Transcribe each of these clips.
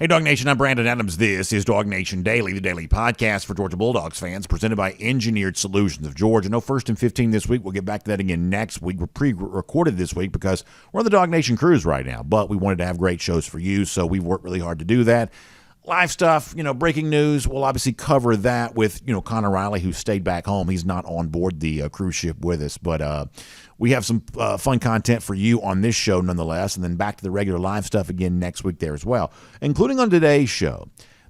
Hey, DawgNation, I'm Brandon Adams. This is DawgNation Daily, the daily podcast for Georgia Bulldogs fans, presented by Engineered Solutions of Georgia. No first and 15 this week. We'll get back to that again next week. We're pre-recorded this week because we're on the DawgNation cruise right now, but we wanted to have great shows for you, so we've worked really hard to do that. Live stuff, breaking news. We'll obviously cover that with, Connor Riley, who stayed back home. He's not on board the cruise ship with us, but we have some fun content for you on this show nonetheless, and then back to the regular live stuff again next week there as well, including on today's show.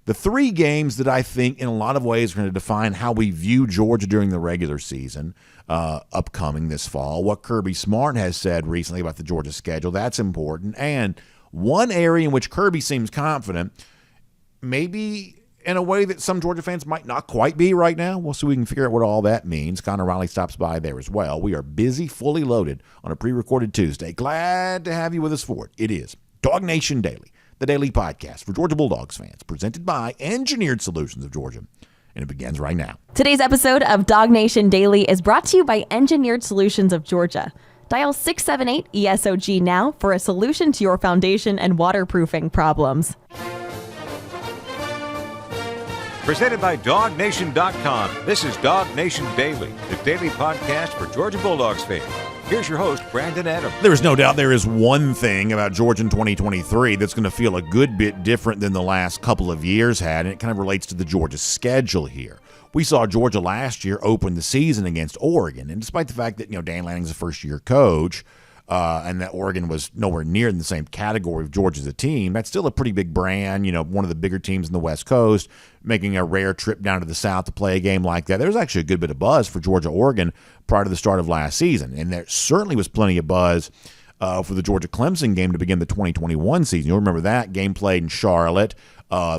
The three games that I think in a lot of ways are going to define how we view Georgia during the regular season upcoming this fall. What Kirby Smart has said recently about the Georgia schedule, that's important. And one area in which Kirby seems confident, maybe in a way that some Georgia fans might not quite be right now. We'll see if we can figure out what all that means. Connor Riley stops by there as well. We are busy, fully loaded on a pre-recorded Tuesday. Glad to have you with us for it. It is DawgNation Daily, the daily podcast for Georgia Bulldogs fans, presented by Engineered Solutions of Georgia. And it begins right now. Today's episode of DawgNation Daily is brought to you by Engineered Solutions of Georgia. Dial 678-ESOG now for a solution to your foundation and waterproofing problems. Presented by DawgNation.com. This is DawgNation Daily, the daily podcast for Georgia Bulldogs fans. Here's your host, Brandon Adams. There is no doubt there is one thing about Georgia in 2023 that's going to feel a good bit different than the last couple of years had, and it kind of relates to the Georgia schedule here. We saw Georgia last year open the season against Oregon, and despite the fact that Dan Lanning's a first-year coach, and that Oregon was nowhere near in the same category of Georgia as a team, that's still a pretty big brand, one of the bigger teams in the West Coast, making a rare trip down to the South to play a game like that. There was actually a good bit of buzz for Georgia-Oregon prior to the start of last season, and there certainly was plenty of buzz for the Georgia-Clemson game to begin the 2021 season. You'll remember that game played in Charlotte.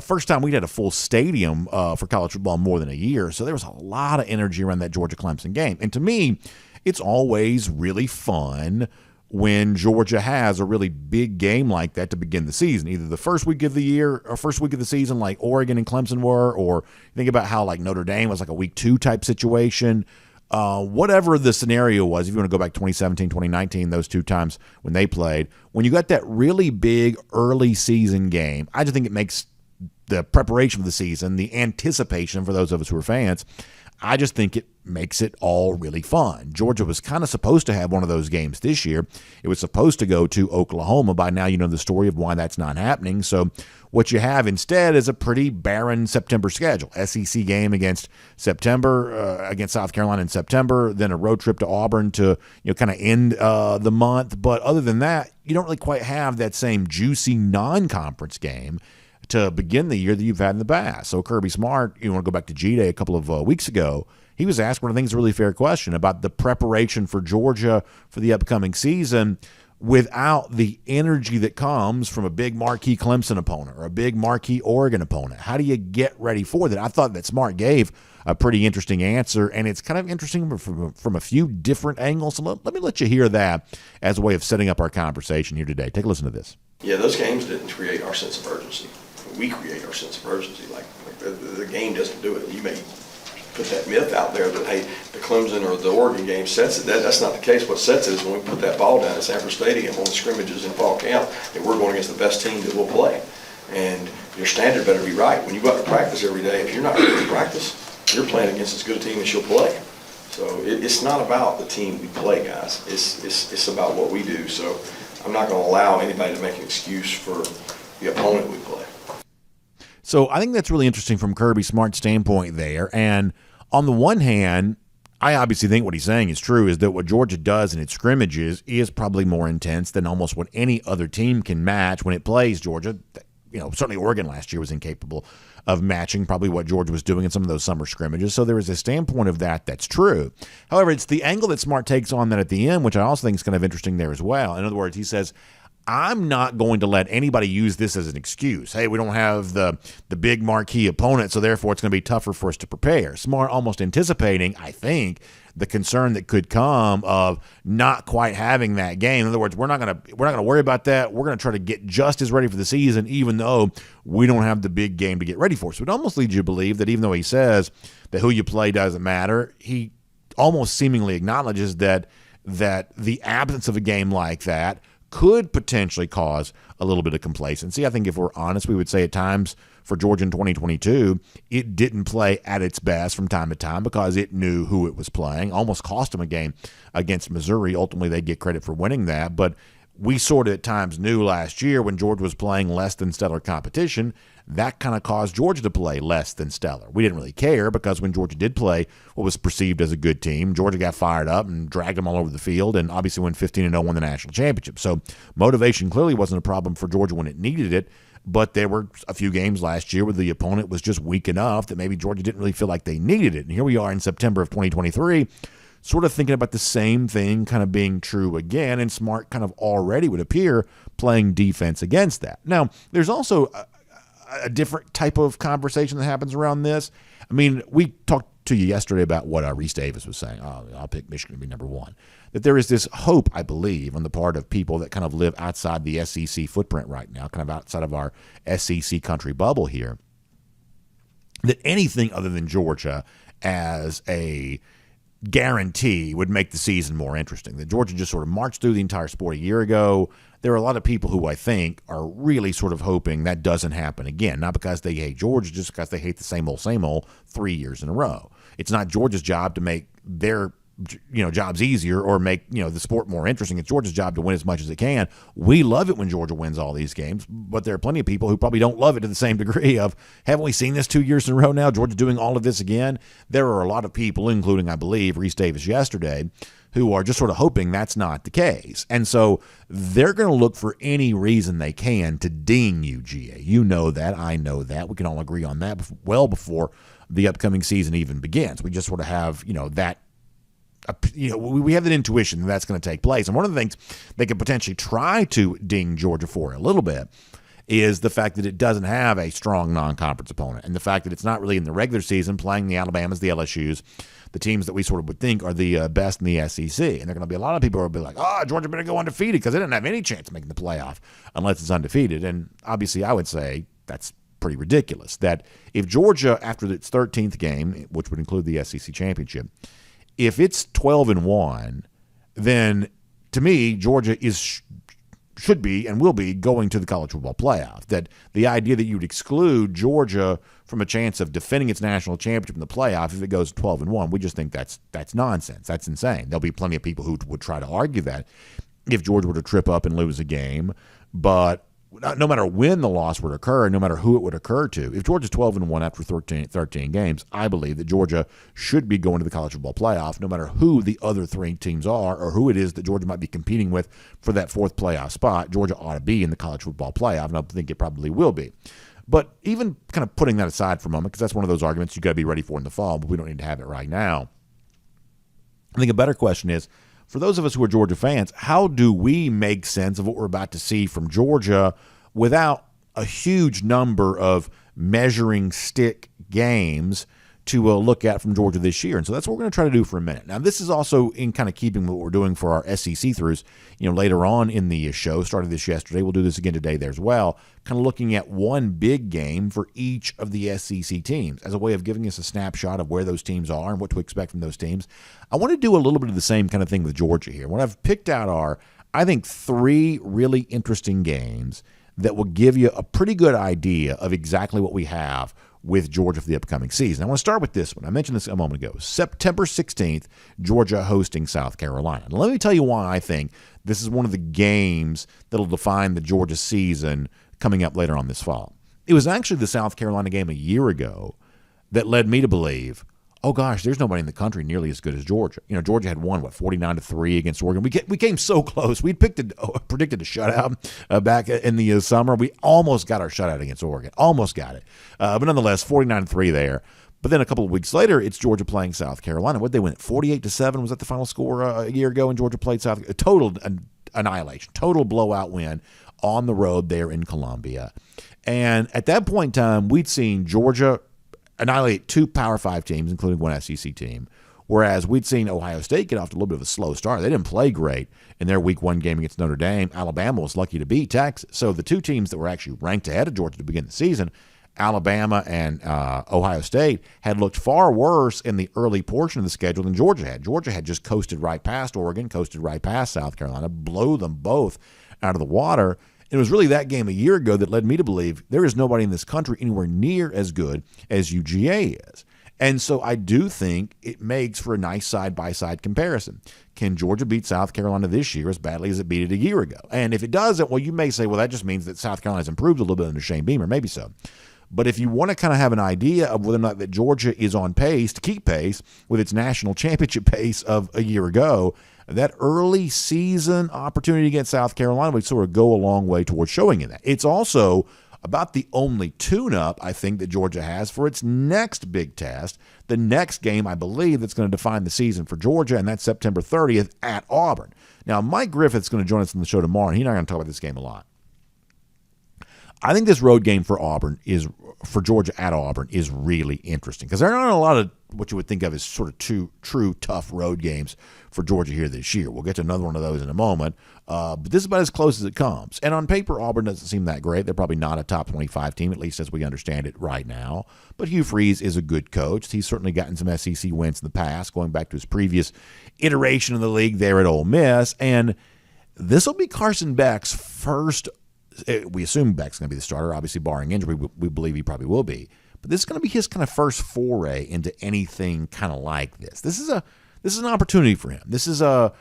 First time we'd had a full stadium for college football in more than a year, so there was a lot of energy around that Georgia-Clemson game. And to me, it's always really fun when Georgia has a really big game like that to begin the season, either the first week of the year or first week of the season like Oregon and Clemson were, or think about how like Notre Dame was like a week 2 type situation. Whatever the scenario was, if you want to go back 2017, 2019, those two times when they played, when you got that really big early season game, I just think it makes the preparation for the season, the anticipation for those of us who are fans, I just think it makes it all really fun. Georgia was kind of supposed to have one of those games this year. It was supposed to go to Oklahoma. By now you know the story of why that's not happening. So what you have instead is a pretty barren September schedule. SEC game against against South Carolina in September, then a road trip to Auburn to kind of end the month. But other than that, you don't really quite have that same juicy non-conference game to begin the year that you've had in the past. So Kirby Smart, you want to go back to G-Day a couple of weeks ago, he was asked one of the things, a really fair question about the preparation for Georgia for the upcoming season without the energy that comes from a big marquee Clemson opponent or a big marquee Oregon opponent. How do you get ready for that? I thought that Smart gave a pretty interesting answer, and it's kind of interesting from a few different angles. So let me let you hear that as a way of setting up our conversation here today. Take a listen to this. Yeah, those games didn't create our sense of urgency. We create our sense of urgency. Like the game doesn't do it. You may put that myth out there that, hey, the Clemson or the Oregon game sets it. That's not the case. What sets it is when we put that ball down at Sanford Stadium on the scrimmages in fall camp, and we're going against the best team that will play. And your standard better be right. When you go out to practice every day, if you're not ready to practice, you're playing against as good a team as you'll play. So it's not about the team we play, guys. It's about what we do. So I'm not going to allow anybody to make an excuse for the opponent we play. So I think that's really interesting from Kirby Smart's standpoint there. And on the one hand, I obviously think what he's saying is true, is that what Georgia does in its scrimmages is probably more intense than almost what any other team can match when it plays Georgia. Certainly Oregon last year was incapable of matching probably what Georgia was doing in some of those summer scrimmages. So there is a standpoint of that that's true. However, it's the angle that Smart takes on that at the end, which I also think is kind of interesting there as well. In other words, he says, I'm not going to let anybody use this as an excuse. Hey, we don't have the big marquee opponent, so therefore it's going to be tougher for us to prepare. Smart almost anticipating, I think, the concern that could come of not quite having that game. In other words, we're not going to worry about that. We're going to try to get just as ready for the season, even though we don't have the big game to get ready for. So it almost leads you to believe that even though he says that who you play doesn't matter, he almost seemingly acknowledges that the absence of a game like that could potentially cause a little bit of complacency. I think if we're honest, we would say at times for Georgia in 2022, it didn't play at its best from time to time because it knew who it was playing. Almost cost them a game against Missouri. Ultimately, they get credit for winning that. But we sort of at times knew last year when Georgia was playing less than stellar competition, that kind of caused Georgia to play less than stellar. We didn't really care because when Georgia did play what was perceived as a good team, Georgia got fired up and dragged them all over the field and obviously went 15-0, won the national championship. So motivation clearly wasn't a problem for Georgia when it needed it, but there were a few games last year where the opponent was just weak enough that maybe Georgia didn't really feel like they needed it. And here we are in September of 2023, sort of thinking about the same thing kind of being true again, and Smart kind of already would appear playing defense against that. Now, there's also a different type of conversation that happens around this. I mean, we talked to you yesterday about what Reese Davis was saying. Oh, I'll pick Michigan to be number one. That there is this hope, I believe, on the part of people that kind of live outside the SEC footprint right now, kind of outside of our SEC country bubble here, that anything other than Georgia as a guarantee would make the season more interesting. That Georgia just sort of marched through the entire sport a year ago. There are a lot of people who I think are really sort of hoping that doesn't happen again, not because they hate Georgia, just because they hate the same old 3 years in a row. It's not Georgia's job to make their jobs easier or make the sport more interesting. It's Georgia's job to win as much as it can. We love it when Georgia wins all these games, but there are plenty of people who probably don't love it to the same degree of, haven't we seen this 2 years in a row now? Georgia doing all of this again? There are a lot of people, including, I believe, Reese Davis yesterday, who are just sort of hoping that's not the case. And so they're going to look for any reason they can to ding UGA. You know that. I know that. We can all agree on that well before the upcoming season even begins. We just sort of have, that we have that intuition that that's going to take place. And one of the things they could potentially try to ding Georgia for a little bit is the fact that it doesn't have a strong non-conference opponent, and the fact that it's not really in the regular season playing the Alabamas, the LSUs, the teams that we sort of would think are the best in the SEC. And there are going to be a lot of people who will be like, Georgia better go undefeated because they didn't have any chance of making the playoff unless it's undefeated. And obviously I would say that's pretty ridiculous. That if Georgia, after its 13th game, which would include the SEC championship, if it's 12-1, then to me, Georgia should be and will be going to the college football playoff. That the idea that you'd exclude Georgia from a chance of defending its national championship in the playoff if it goes 12-1, we just think that's nonsense. That's insane. There'll be plenty of people who would try to argue that if Georgia were to trip up and lose a game, but no matter when the loss would occur, no matter who it would occur to, if Georgia's 12-1 after 13 games, I believe that Georgia should be going to the college football playoff, no matter who the other three teams are or who it is that Georgia might be competing with for that fourth playoff spot. Georgia ought to be in the college football playoff, and I think it probably will be. But even kind of putting that aside for a moment, because that's one of those arguments you got to be ready for in the fall, but we don't need to have it right now. I think a better question is, for those of us who are Georgia fans, how do we make sense of what we're about to see from Georgia without a huge number of measuring stick games to look at from Georgia this year? And so that's what we're going to try to do for a minute. Now, this is also in kind of keeping with what we're doing for our SEC throughs, later on in the show. Started this yesterday. We'll do this again today there as well. Kind of looking at one big game for each of the SEC teams as a way of giving us a snapshot of where those teams are and what to expect from those teams. I want to do a little bit of the same kind of thing with Georgia here. What I've picked out are, I think, 3 really interesting games that will give you a pretty good idea of exactly what we have with Georgia for the upcoming season. I want to start with this one. I mentioned this a moment ago. September 16th, Georgia hosting South Carolina. Now, let me tell you why I think this is one of the games that will define the Georgia season coming up later on this fall. It was actually the South Carolina game a year ago that led me to believe, oh gosh, there's nobody in the country nearly as good as Georgia. Georgia had won 49-3 against Oregon. We came so close. We predicted a shutout back in the summer. We almost got our shutout against Oregon. Almost got it. But nonetheless, 49-3 there. But then a couple of weeks later, it's Georgia playing South Carolina. What, they win 48-7? Was that the final score a year ago? And Georgia played South Carolina. Total annihilation, total blowout win on the road there in Columbia. And at that point in time, we'd seen Georgia annihilate 2 Power 5 teams, including one SEC team, whereas we'd seen Ohio State get off to a little bit of a slow start. They didn't play great in their Week 1 game against Notre Dame. Alabama was lucky to beat Texas. So the 2 teams that were actually ranked ahead of Georgia to begin the season, Alabama and Ohio State, had looked far worse in the early portion of the schedule than Georgia had. Georgia had just coasted right past Oregon, coasted right past South Carolina, blew them both out of the water. It was really that game a year ago that led me to believe there is nobody in this country anywhere near as good as UGA is. And so I do think it makes for a nice side-by-side comparison. Can Georgia beat South Carolina this year as badly as it beat it a year ago? And if it doesn't, well, you may say, well, that just means that South Carolina's improved a little bit under Shane Beamer. Maybe so. But if you want to kind of have an idea of whether or not that Georgia is on pace to keep pace with its national championship pace of a year ago, that early season opportunity against South Carolina would sort of go a long way towards showing you that. It's also about the only tune-up, I think, that Georgia has for its next big test, the next game, I believe, that's going to define the season for Georgia, and that's September 30th at Auburn. Now, Mike Griffith's going to join us on the show tomorrow, and he's not going to talk about this game a lot. I think this road game for Georgia at Auburn is really interesting because there aren't a lot of what you would think of as sort of true tough road games for Georgia here this year. We'll get to another one of those in a moment, but this is about as close as it comes. And on paper, Auburn doesn't seem that great. They're probably not a top 25 team, at least as we understand it right now. But Hugh Freeze is a good coach. He's certainly gotten some SEC wins in the past, going back to his previous iteration of the league there at Ole Miss. And this will be Carson Beck's first. We assume Beck's going to be the starter, obviously barring injury. We believe he probably will be. But this is going to be his kind of first foray into anything kind of like this. This is an opportunity for him. It's really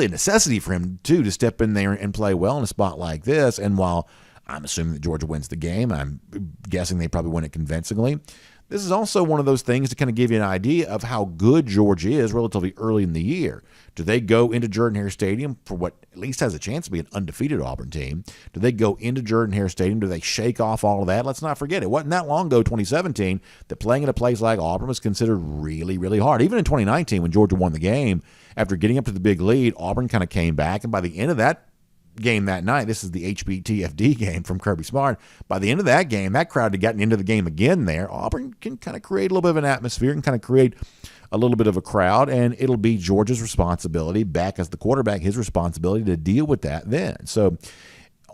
a necessity for him too to step in there and play well in a spot like this. And while I'm assuming that Georgia wins the game, I'm guessing they probably win it convincingly. This is also one of those things to kind of give you an idea of how good Georgia is relatively early in the year. Do they go into Jordan-Hare Stadium for what at least has a chance to be an undefeated Auburn team? Do they go into Jordan-Hare Stadium? Do they shake off all of that? Let's not forget, it wasn't that long ago, 2017, that playing at a place like Auburn was considered really, really hard. Even in 2019, when Georgia won the game, after getting up to the big lead, Auburn kind of came back, and by the end of that game that night, this is the HBTFD game from Kirby Smart, by the end of that game, that crowd had gotten into the game again there. Auburn can kind of create a little bit of an atmosphere and kind of create a little bit of a crowd, and it'll be Georgia's responsibility, back as the quarterback, his responsibility to deal with that then. So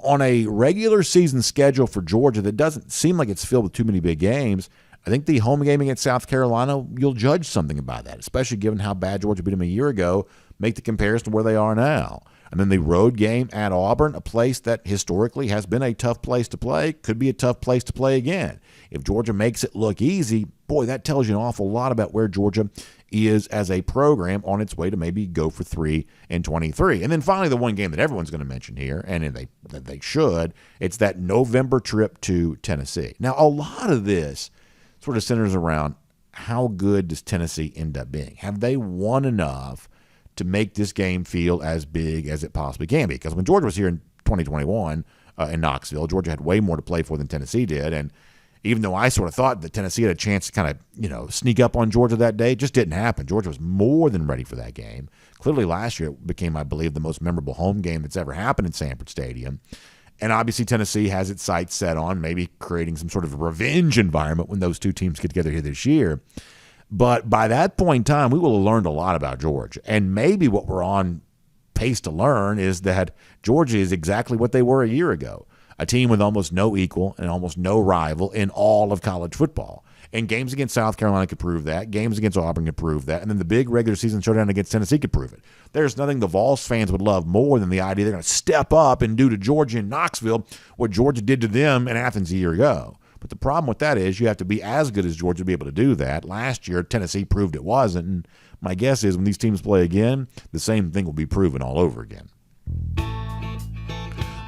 on a regular season schedule for Georgia that doesn't seem like it's filled with too many big games, I think the home game against South Carolina, you'll judge something about that, especially given how bad Georgia beat them a year ago, make the comparison to where they are now. And then the road game at Auburn, a place that historically has been a tough place to play, could be a tough place to play again. If Georgia makes it look easy, boy, that tells you an awful lot about where Georgia is as a program on its way to maybe go for 3-23. And then finally, the one game that everyone's going to mention here, and they should, it's that November trip to Tennessee. Now, a lot of this sort of centers around how good does Tennessee end up being? Have they won enough to make this game feel as big as it possibly can be? Because when Georgia was here in 2021 in Knoxville, Georgia had way more to play for than Tennessee did. And even though I sort of thought that Tennessee had a chance to kind of, sneak up on Georgia that day, it just didn't happen. Georgia was more than ready for that game. Clearly last year it became, I believe, the most memorable home game that's ever happened in Sanford Stadium. And obviously Tennessee has its sights set on maybe creating some sort of revenge environment when those two teams get together here this year. But by that point in time, we will have learned a lot about Georgia. And maybe what we're on pace to learn is that Georgia is exactly what they were a year ago, a team with almost no equal and almost no rival in all of college football. And games against South Carolina could prove that. Games against Auburn could prove that. And then the big regular season showdown against Tennessee could prove it. There's nothing the Vols fans would love more than the idea they're going to step up and do to Georgia in Knoxville what Georgia did to them in Athens a year ago. But the problem with that is you have to be as good as Georgia to be able to do that. Last year, Tennessee proved it wasn't. And my guess is when these teams play again, the same thing will be proven all over again.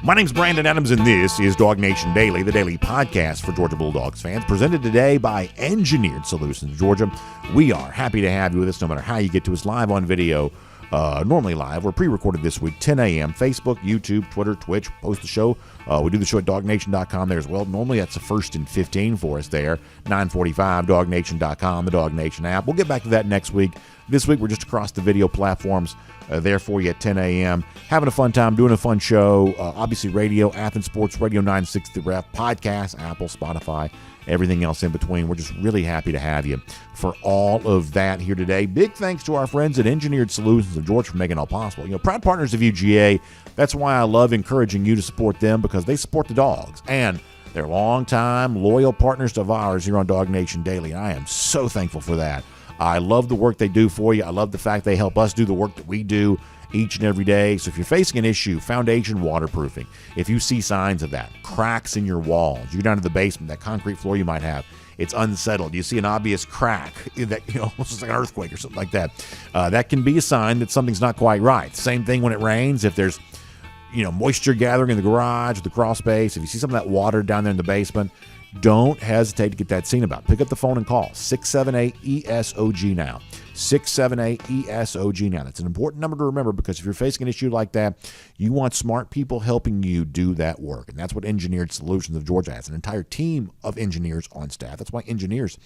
My name's Brandon Adams, and this is DawgNation Daily, the daily podcast for Georgia Bulldogs fans, presented today by Engineered Solutions Georgia. We are happy to have you with us no matter how you get to us, live on video, normally live. We're pre-recorded this week, 10 a.m., Facebook, YouTube, Twitter, Twitch, post the show. We do the show at DawgNation.com there as well. Normally that's the 1st and 15 for us there, 9:45, DawgNation.com, the DawgNation app. We'll get back to that next week. This week we're just across the video platforms there for you at 10 a.m. Having a fun time, doing a fun show. Obviously radio, Athens Sports, Radio 960 Ref, podcast, Apple, Spotify, everything else in between. We're just really happy to have you for all of that here today. Big thanks to our friends at Engineered Solutions of Georgia for making it all possible. Proud partners of UGA. That's why I love encouraging you to support them, because they support the Dogs. And they're long-time, loyal partners of ours here on DawgNation Daily. And I am so thankful for that. I love the work they do for you. I love the fact they help us do the work that we do. each and every day. So if you're facing an issue, foundation waterproofing, if you see signs of that, cracks in your walls, you go down to the basement, that concrete floor you might have, it's unsettled. You see an obvious crack that, almost like an earthquake or something like that. That can be a sign that something's not quite right. Same thing when it rains. If there's, moisture gathering in the garage, the crawl space, if you see some of that water down there in the basement, don't hesitate to get that seen about. Pick up the phone and call 678-ESOG now. 678-ESOG now. That's an important number to remember, because if you're facing an issue like that, you want smart people helping you do that work. And that's what Engineered Solutions of Georgia has, an entire team of engineers on staff. That's why engineers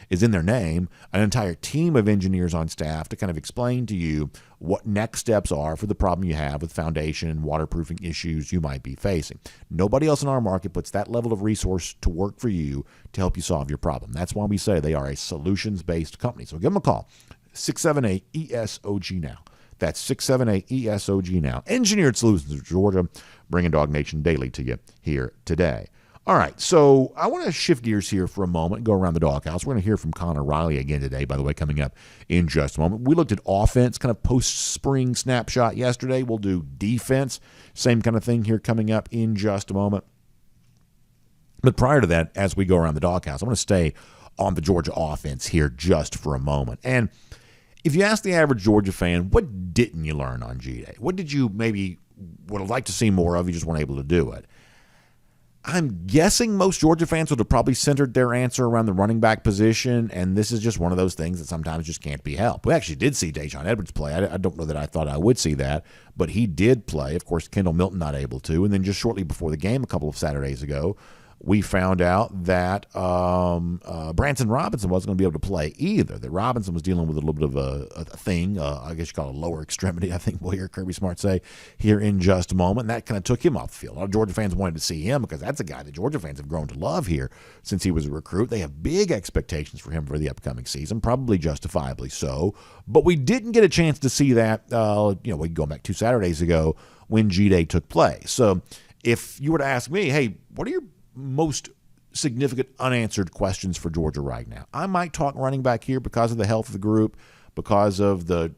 is in their name, an entire team of engineers on staff to kind of explain to you what next steps are for the problem you have with foundation and waterproofing issues you might be facing. Nobody else in our market puts that level of resource to work for you to help you solve your problem. That's why we say they are a solutions-based company. So give them a call, 678-ESOG now. That's 678-ESOG now. Engineered Solutions of Georgia, bringing DawgNation Daily to you here today. All right, so I want to shift gears here for a moment and go around the doghouse. We're going to hear from Connor Riley again today, by the way, coming up in just a moment. We looked at offense, kind of post-spring snapshot yesterday. We'll do defense, same kind of thing here coming up in just a moment. But prior to that, as we go around the doghouse, I want to stay on the Georgia offense here just for a moment. And if you ask the average Georgia fan, what didn't you learn on G-Day? What did you maybe would have liked to see more of, you just weren't able to do it? I'm guessing most Georgia fans would have probably centered their answer around the running back position, and this is just one of those things that sometimes just can't be helped. We actually did see Dajon Edwards play. I don't know that I thought I would see that, but he did play. Of course, Kendall Milton not able to, and then just shortly before the game a couple of Saturdays ago, we found out that Branson Robinson wasn't going to be able to play either. That Robinson was dealing with a little bit of a thing, I guess you call it a lower extremity, I think we'll hear Kirby Smart say here in just a moment. And that kind of took him off the field. A lot of Georgia fans wanted to see him because that's a guy that Georgia fans have grown to love here since he was a recruit. They have big expectations for him for the upcoming season, probably justifiably so. But we didn't get a chance to see that, we go back 2 Saturdays ago when G-Day took place. So if you were to ask me, hey, what are your most significant unanswered questions for Georgia right now? I might talk running back here because of the health of the group, because of the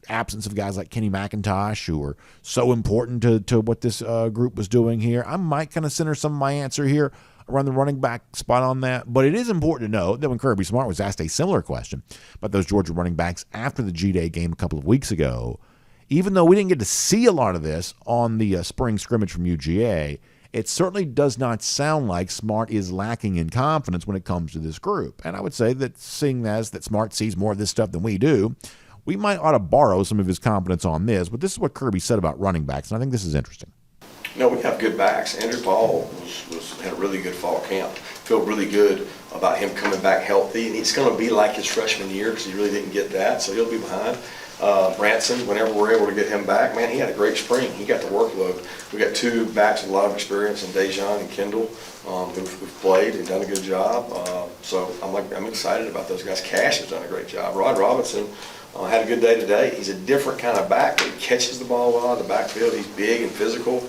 absence of guys like Kenny McIntosh, who are so important to what this group was doing here. I might kind of center some of my answer here around the running back spot on that. But it is important to note that when Kirby Smart was asked a similar question about those Georgia running backs after the G-Day game a couple of weeks ago, even though we didn't get to see a lot of this on the spring scrimmage from UGA, it certainly does not sound like Smart is lacking in confidence when it comes to this group. And I would say that seeing as that Smart sees more of this stuff than we do, we might ought to borrow some of his confidence on this. But this is what Kirby said about running backs, and I think this is interesting. No, we have good backs. Andrew Paul had a really good fall camp. Feel really good about him coming back healthy, and it's going to be like his freshman year because he really didn't get that, so he'll be behind. Branson, whenever we're able to get him back, man, he had a great spring. He got the workload. We got 2 backs with a lot of experience in Dajon and Kendall, who've played and done a good job. So I'm excited about those guys. Cash has done a great job. Rod Robinson had a good day today. He's a different kind of back, but he catches the ball well out of the backfield. He's big and physical.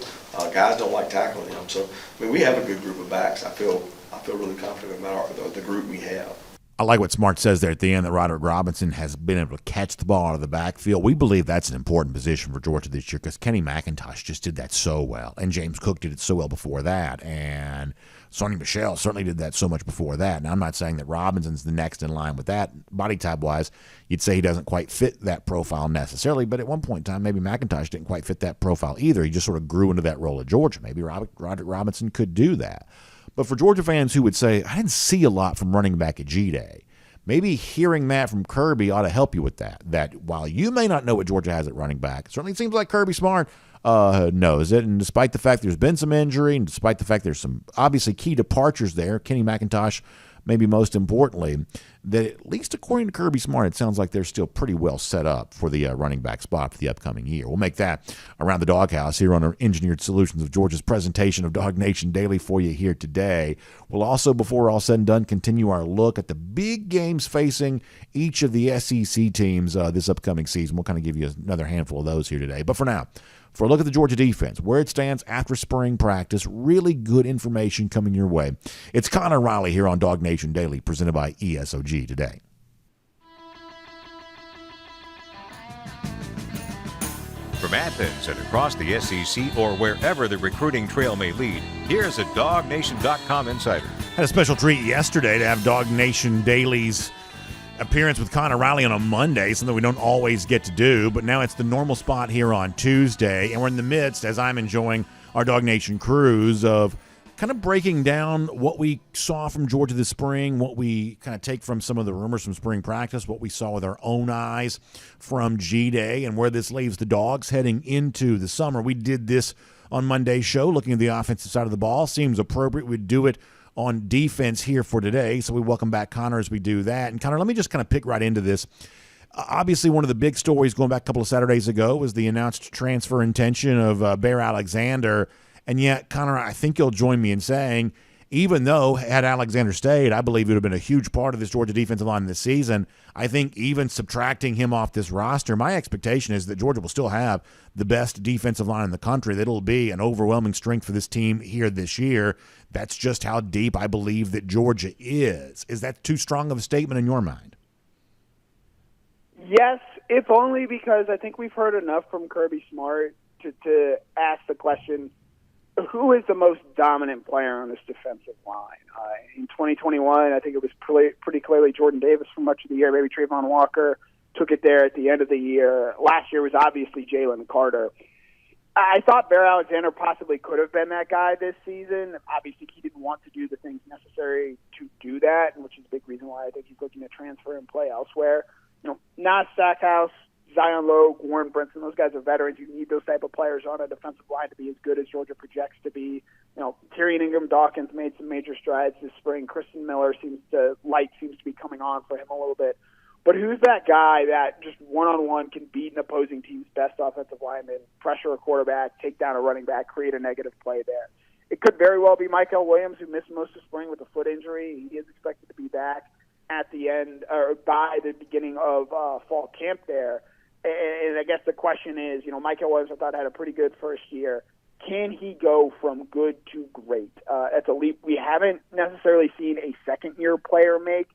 Guys don't like tackling him. So we have a good group of backs. I feel really confident about the group we have. I like what Smart says there at the end, that Roderick Robinson has been able to catch the ball out of the backfield. We believe that's an important position for Georgia this year because Kenny McIntosh just did that so well, and James Cook did it so well before that, and Sonny Michel certainly did that so much before that. And I'm not saying that Robinson's the next in line with that. Body type-wise, you'd say he doesn't quite fit that profile necessarily, but at one point in time, maybe McIntosh didn't quite fit that profile either. He just sort of grew into that role at Georgia. Maybe Roderick Robinson could do that. But for Georgia fans who would say, I didn't see a lot from running back at G-Day, maybe hearing that from Kirby ought to help you with that. That while you may not know what Georgia has at running back, it certainly seems like Kirby Smart knows it. And despite the fact there's been some injury, and despite the fact there's some obviously key departures there, Kenny McIntosh maybe most importantly, that at least according to Kirby Smart, it sounds like they're still pretty well set up for the running back spot for the upcoming year. We'll make that around the doghouse here on our Engineered Solutions of Georgia's presentation of DawgNation Daily for you here today. We'll also, before all said and done, continue our look at the big games facing each of the SEC teams this upcoming season. We'll kind of give you another handful of those here today. But for now, for a look at the Georgia defense, where it stands after spring practice, really good information coming your way. It's Connor Riley here on DawgNation Daily, presented by ESOG today. From Athens and across the SEC or wherever the recruiting trail may lead, here's a DawgNation.com insider. Had a special treat yesterday to have DawgNation Daily's appearance with Connor Riley on a Monday, something we don't always get to do, but now it's the normal spot here on Tuesday, and we're in the midst, as I'm enjoying our DawgNation cruise, of kind of breaking down what we saw from Georgia this spring, what we kind of take from some of the rumors from spring practice, what we saw with our own eyes from G-Day, and where this leaves the Dogs heading into the summer. We did this on Monday's show, looking at the offensive side of the ball. Seems appropriate we'd do it on defense here for today, so we welcome back Connor as we do that. And Connor, let me just kind of pick right into this. Obviously, one of the big stories going back a couple of Saturdays ago was the announced transfer intention of Bear Alexander. And yet, Connor, I think you'll join me in saying, even though had Alexander stayed, I believe it would have been a huge part of this Georgia defensive line this season. I think even subtracting him off this roster, my expectation is that Georgia will still have the best defensive line in the country. That it'll be an overwhelming strength for this team here this year. That's just how deep I believe that Georgia is. Is that too strong of a statement in your mind? Yes, if only because I think we've heard enough from Kirby Smart to ask the question, who is the most dominant player on this defensive line? In 2021, I think it was pretty clearly Jordan Davis for much of the year. Maybe Trayvon Walker took it there at the end of the year. Last year was obviously Jalen Carter. I thought Bear Alexander possibly could have been that guy this season. Obviously, he didn't want to do the things necessary to do that, which is a big reason why I think he's looking to transfer and play elsewhere. Nas Stackhouse, Zion Logue, Warren Brinson, those guys are veterans. You need those type of players on a defensive line to be as good as Georgia projects to be. Tyrion Ingram-Dawkins made some major strides this spring. Kristen Miller seems to be coming on for him a little bit. But who's that guy that just one-on-one can beat an opposing team's best offensive lineman, pressure a quarterback, take down a running back, create a negative play there? It could very well be Michael Williams, who missed most of spring with a foot injury. He is expected to be back at the end or by the beginning of fall camp there. And I guess the question is, Michael Williams, I thought, had a pretty good first year. Can he go from good to great? That's a leap we haven't necessarily seen a second-year player make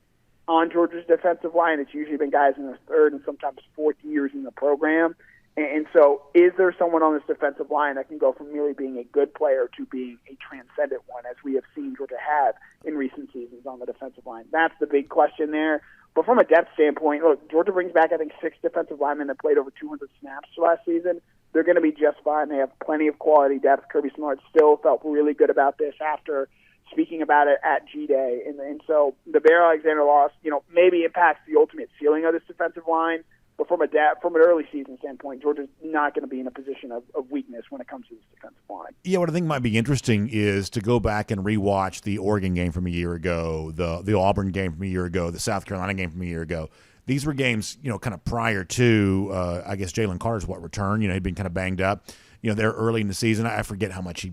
on Georgia's defensive line. It's usually been guys in their third and sometimes fourth years in the program. And so is there someone on this defensive line that can go from merely being a good player to being a transcendent one, as we have seen Georgia have in recent seasons on the defensive line? That's the big question there. But from a depth standpoint, look, Georgia brings back, I think, 6 defensive linemen that played over 200 snaps last season. They're going to be just fine. They have plenty of quality depth. Kirby Smart still felt really good about this after speaking about it at G-Day. And so the Bear Alexander loss, maybe impacts the ultimate ceiling of this defensive line. But from an early season standpoint, Georgia's not going to be in a position of weakness when it comes to this defensive line. Yeah, what I think might be interesting is to go back and rewatch the Oregon game from a year ago, the Auburn game from a year ago, the South Carolina game from a year ago. These were games, kind of prior to, I guess, Jalen Carter's return. He'd been kind of banged up, there early in the season. I forget how much he,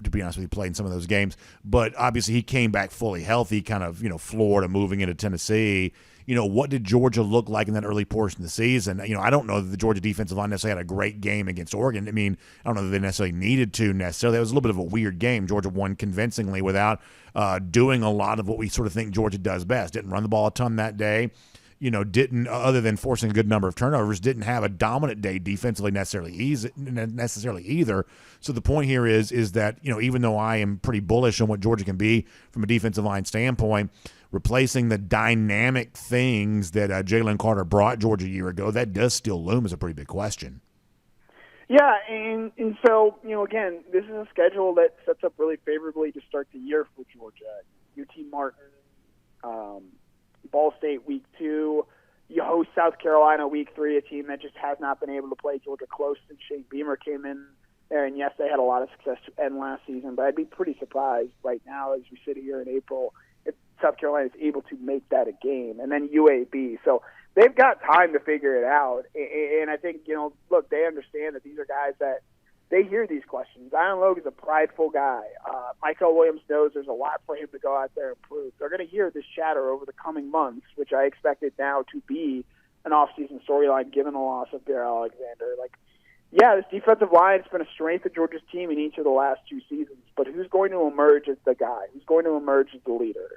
to be honest with you, played in some of those games. But obviously he came back fully healthy, kind of, Florida moving into Tennessee. What did Georgia look like in that early portion of the season? I don't know that the Georgia defensive line necessarily had a great game against Oregon. I don't know that they necessarily needed to necessarily. It was a little bit of a weird game. Georgia won convincingly without doing a lot of what we sort of think Georgia does best. Didn't run the ball a ton that day. Didn't, other than forcing a good number of turnovers, didn't have a dominant day defensively necessarily either. So the point here is that, even though I am pretty bullish on what Georgia can be from a defensive line standpoint, replacing the dynamic things that Jalen Carter brought Georgia a year ago, that does still loom as a pretty big question. Yeah, and so, again, this is a schedule that sets up really favorably to start the year for Georgia. UT Martin, Ball State week 2. You host South Carolina week 3, a team that just has not been able to play Georgia close since Shane Beamer came in there. And yes, they had a lot of success to end last season, but I'd be pretty surprised right now as we sit here in April if South Carolina is able to make that a game. And then UAB. So they've got time to figure it out. And I think, look, they understand that these are guys that they hear these questions. Zion Logue is a prideful guy. Michael Williams knows there's a lot for him to go out there and prove. They're going to hear this chatter over the coming months, which I expected now to be an off-season storyline given the loss of Bear Alexander. This defensive line has been a strength of Georgia's team in each of the last 2 seasons, but who's going to emerge as the guy? Who's going to emerge as the leader?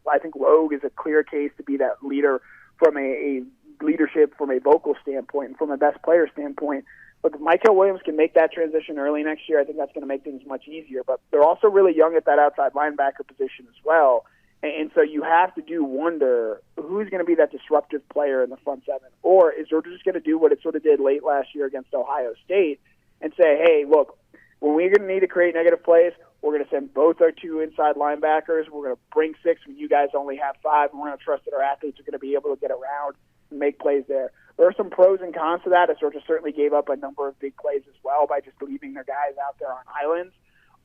I think Logue is a clear case to be that leader from a leadership from a vocal standpoint and from a best player standpoint. But if Michael Williams can make that transition early next year, I think that's going to make things much easier. But they're also really young at that outside linebacker position as well. And so you have to wonder who's going to be that disruptive player in the front seven. Or is Georgia just going to do what it sort of did late last year against Ohio State and say, hey, look, when we're going to need to create negative plays, we're going to send both our 2 inside linebackers. We're going to bring 6 when you guys only have 5. And we're going to trust that our athletes are going to be able to get around and make plays there. There are some pros and cons to that. Georgia certainly gave up a number of big plays as well by just leaving their guys out there on islands.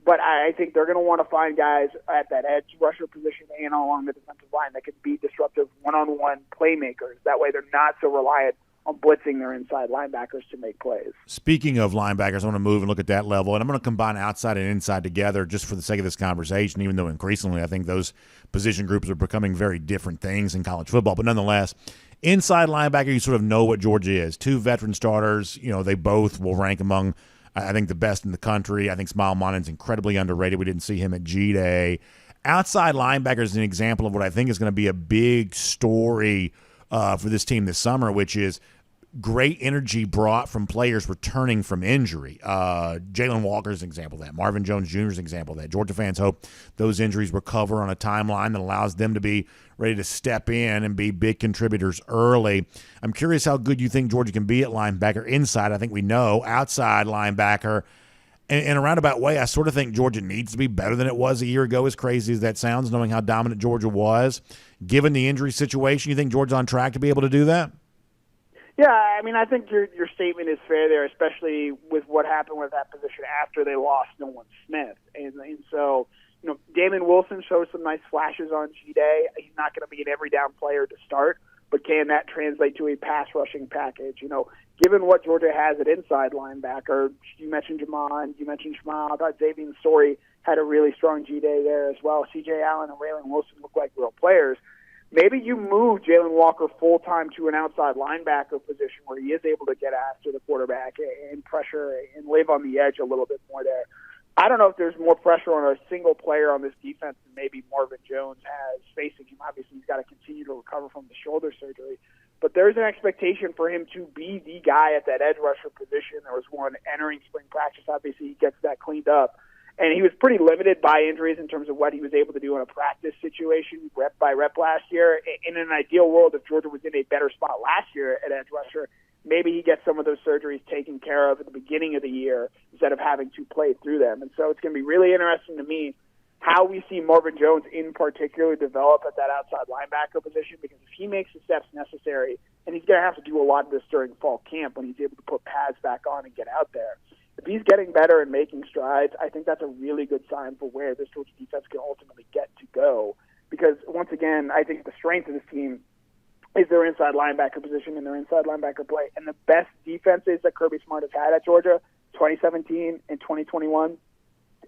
But I think they're going to want to find guys at that edge rusher position and along the defensive line that can be disruptive one-on-one playmakers. That way they're not so reliant on blitzing their inside linebackers to make plays. Speaking of linebackers, I want to move and look at that level, and I'm going to combine outside and inside together just for the sake of this conversation, even though increasingly I think those position groups are becoming very different things in college football. But nonetheless, inside linebacker, you sort of know what Georgia is. 2 veteran starters, they both will rank among, I think, the best in the country. I think Smile Monen's incredibly underrated. We didn't see him at G-Day. Outside linebacker is an example of what I think is going to be a big story for this team this summer, which is great energy brought from players returning from injury. Jalen Walker's an example of that. Marvin Jones Jr. is an example of that. Georgia fans hope those injuries recover on a timeline that allows them to be ready to step in and be big contributors early. I'm curious how good you think Georgia can be at linebacker. Inside, I think we know. Outside linebacker, in a roundabout way, I sort of think Georgia needs to be better than it was a year ago, as crazy as that sounds, knowing how dominant Georgia was. Given the injury situation, you think Georgia's on track to be able to do that? Yeah, I mean, I think your statement is fair there, especially with what happened with that position after they lost Nolan Smith. And so, Damon Wilson shows some nice flashes on G-Day. He's not going to be an every down player to start, but can that translate to a pass rushing package? Given what Georgia has at inside linebacker, you mentioned Jamon, you mentioned Shmal. I thought Xavier Story had a really strong G-Day there as well. C.J. Allen and Raylan Wilson look like real players. Maybe you move Jalen Walker full-time to an outside linebacker position where he is able to get after the quarterback and pressure and live on the edge a little bit more there. I don't know if there's more pressure on a single player on this defense than maybe Marvin Jones has facing him. Obviously, he's got to continue to recover from the shoulder surgery. But there's an expectation for him to be the guy at that edge rusher position. There was one entering spring practice. Obviously, he gets that cleaned up. And he was pretty limited by injuries in terms of what he was able to do in a practice situation, rep by rep last year. In an ideal world, if Georgia was in a better spot last year at edge rusher, maybe he gets some of those surgeries taken care of at the beginning of the year instead of having to play through them. And so it's going to be really interesting to me how we see Marvin Jones in particular develop at that outside linebacker position, because if he makes the steps necessary, and he's going to have to do a lot of this during fall camp when he's able to put pads back on and get out there, if he's getting better and making strides, I think that's a really good sign for where this Georgia defense can ultimately get to go. Because, once again, I think the strength of this team is their inside linebacker position and their inside linebacker play. And the best defenses that Kirby Smart has had at Georgia, 2017 and 2021,